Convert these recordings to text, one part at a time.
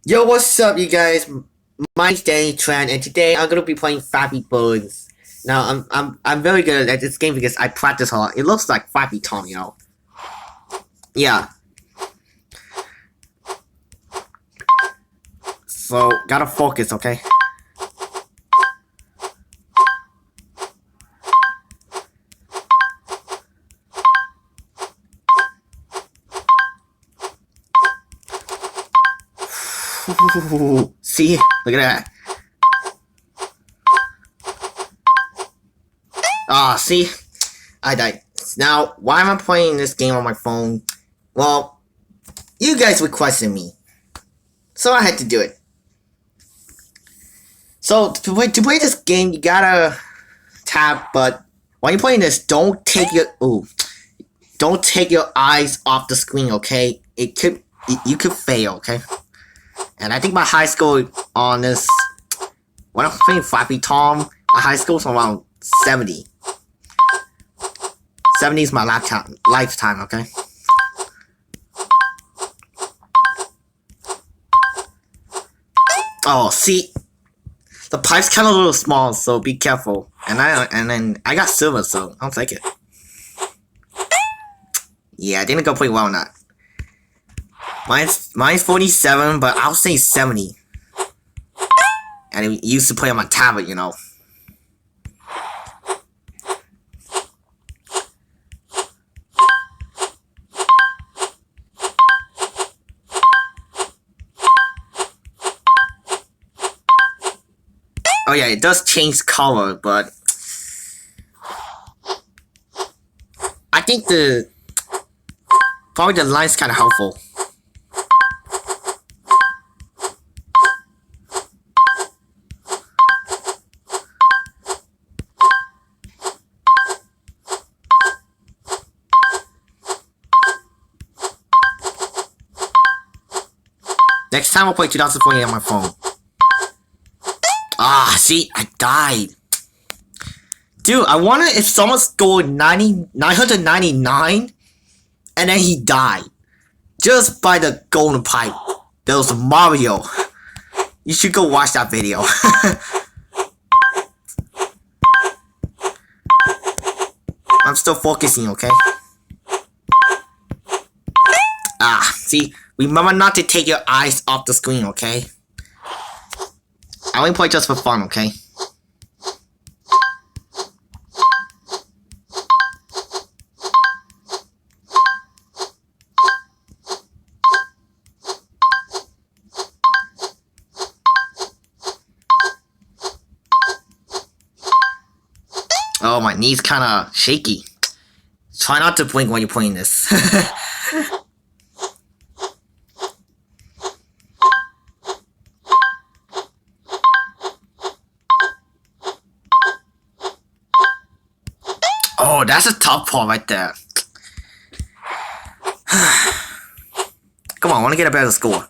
Yo, what's up, you guys? My name's Danny Tran, and today I'm gonna be playing Fappy Birds. Now, I'm very good at this game because I practice a lot. It looks like Flappy Tom, you know. Yeah. So gotta focus, okay? See, look at that. Ah, see, I died. Now, why am I playing this game on my phone? Well, you guys requested me, so I had to do it. So to play this game, you gotta tap. But while you're playing this, don't take your eyes off the screen. Okay, you could fail. Okay, and I think my high score on this when I'm playing Flappy Tom, my high score is around 70. 70 is my lifetime, okay? Oh, see, the pipe's kind of a little small, so be careful. And then I got silver, so I'll take it. Yeah, I didn't go pretty well on that. Mine's 47, but I'll say 70. And it used to play on my tablet, you know. Oh yeah, it does change color, but I think probably the line's kind of helpful. Next time I'll play 2020 on my phone. Ah, see, I died. Dude, I wonder if someone scored 999 and then he died. Just by the golden pipe. There was Mario. You should go watch that video. I'm still focusing, okay? Ah, see, remember not to take your eyes off the screen, okay? I only play just for fun, okay? Oh, my knee's kinda shaky. Try not to blink when you're playing this. Oh, that's a tough part right there. Come on, I want to get a better score.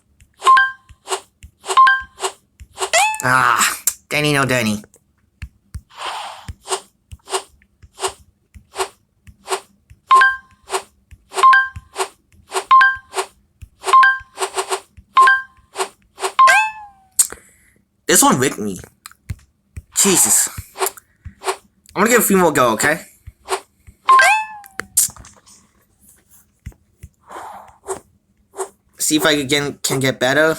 Ah, Danny, no Danny. This one rigged me. Jesus. I'm gonna give a few more go, okay? See if I can get better.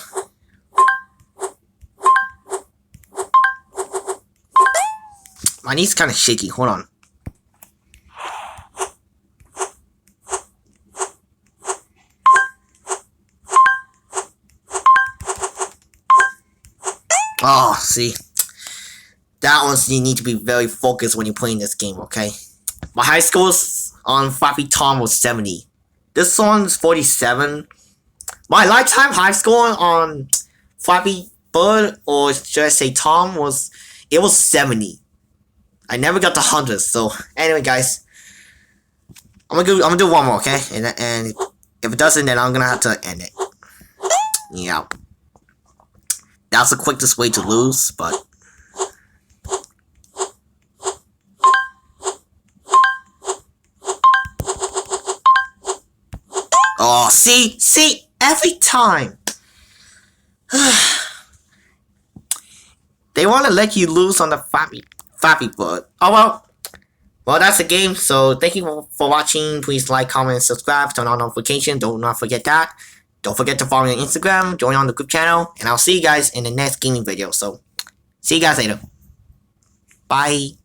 My knee's kind of shaky. Hold on. Oh, see. That one, you need to be very focused when you're playing this game, okay? My high scores on Flappy Tom was 70. This one's 47. My lifetime high score on Flappy Bird, or should I say Tom, was 70. I never got the 100, so anyway, guys, I'm gonna do one more, okay? And if it doesn't, then I'm gonna have to end it. Yeah, that's the quickest way to lose, but oh, see, every time. They want to let you loose on the Fappy Bird. Oh well. Well, that's the game. So thank you for watching. Please like, comment, and subscribe. Turn on notifications. Do not forget that. Don't forget to follow me on Instagram. Join on the group channel. And I'll see you guys in the next gaming video. So see you guys later. Bye.